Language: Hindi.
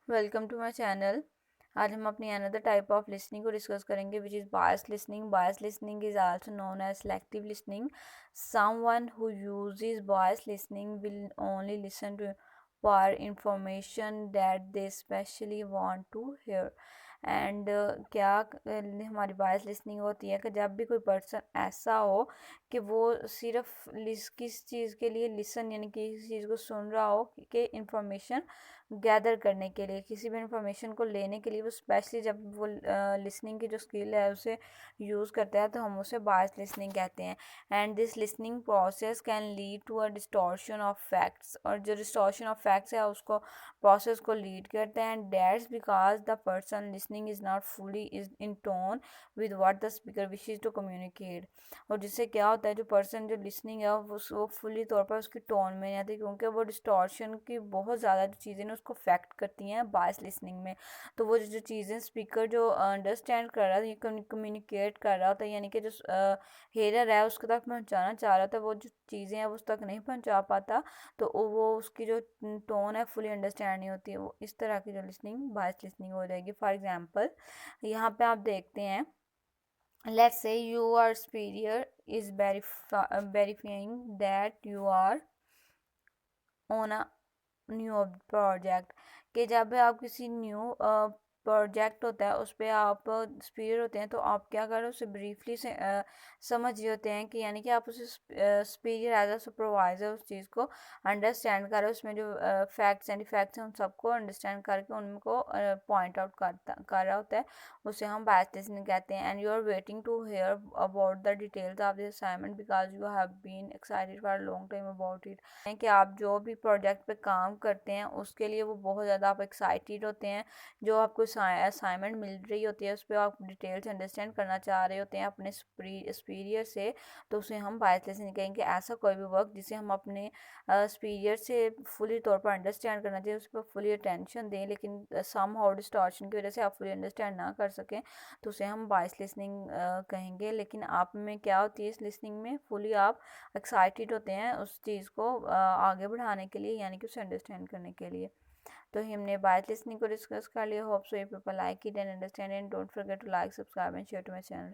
Welcome to my channel. आज हम अपनी अनदर टाइप ऑफ लिसनिंग को डिस्कस करेंगे which is bias listening. Bias listening is also known as selective listening. Someone who uses bias listening will only listen to for information that they specially want to hear. And हमारी बायस लिसनिंग होती है कि जब भी कोई पर्सन ऐसा हो कि वो सिर्फ किस चीज़ के लिए लिसन यानी कि किसी चीज़ को सुन रहा हो कि इंफॉर्मेशन गैदर करने के लिए, किसी भी इंफॉर्मेशन को लेने के लिए वो स्पेशली जब वो लिसनिंग की जो स्किल है उसे यूज़ करता है तो हम उसे बायस लिसनिंग कहते हैं। And this listening process can lead to a distortion of facts, और जो डिस्टॉर्शन ऑफ फैक्ट्स है उसको प्रोसेस को लीड करते हैं। And that's because the person listening is not fully is in tone with what the speaker wishes to communicate. और जिससे क्या होता है, जो पर्सन जो लिसनिंग है वो फुली तौर पर उसकी टोन में नहीं आती, क्योंकि वो डिस्टॉर्शन की बहुत ज़्यादा जो चीज़ें उसको अफेक्ट करती हैं बायस लिसनिंग में। तो वो जो चीज़ें स्पीकर जो अंडरस्टैंड कर रहा है, कम्युनिकेट कर रहा होता है, यानी कि जो हेयर है उसके तक पहुंचाना चाह रहा था, वो जो चीज़ें हैं वो उस तक नहीं पहुंचा पाता, तो वो उसकी जो टोन है फुली अंडरस्टैंड नहीं होती है। वो इस तरह की जो लिसनिंग बायस लिसनिंग हो जाएगी। फॉर एग्जाम्पल यहाँ पे आप देखते हैं, let's say your superior is verifying that you are on a new project, कि जब भी आप किसी न्यू प्रोजेक्ट होता है उस पर आप स्पीड होते हैं, तो आप क्या करो उसे ब्रीफली से समझ रहे होते हैं कि यानी कि आप उसे स्पीड एज अ सुपरवाइजर उस चीज़ को अंडरस्टैंड करो, उसमें जो फैक्ट्स एंड फैक्ट्स हैं उन सबको अंडरस्टैंड करके उनको पॉइंट आउट कर रहा होता है, उसे हम बायस लिसनिंग कहते हैं। And you are waiting to hear about the details of the assignment because you have been excited for long time about it. हैं कि आप जो भी प्रोजेक्ट पे काम करते हैं उसके लिए वो बहुत ज़्यादा आप एक्साइटेड होते हैं, जो आपको असाइनमेंट मिल रही होती है उस पर आप डिटेल से अंडरस्टैंड करना चाह रहे होते हैं अपने सुपीरियर से, तो उसे हम बायस लिसनिंग कहेंगे। ऐसा कोई भी वर्क जिसे हम अपने सुपीरियर से फुली तौर पर अंडरस्टैंड करना चाहिए, उस पर फुली अटेंशन दें, लेकिन सम हाउ डिस्टॉर्शन की वजह से आप फुली अंडरस्टैंड ना कर सकें, तो उसे हम बायस लिसनिंग कहेंगे। लेकिन आप में क्या होती है, इस लिसनिंग में फुली आप एक्साइटेड होते हैं उस चीज़ को आगे बढ़ाने के लिए, यानी कि उसे अंडरस्टैंड करने के लिए। तो हमने बायस लिसनिंग को डिस्कस कर लिया। Hope so you people like it and understand, and don't forget to like, subscribe and share to my channel.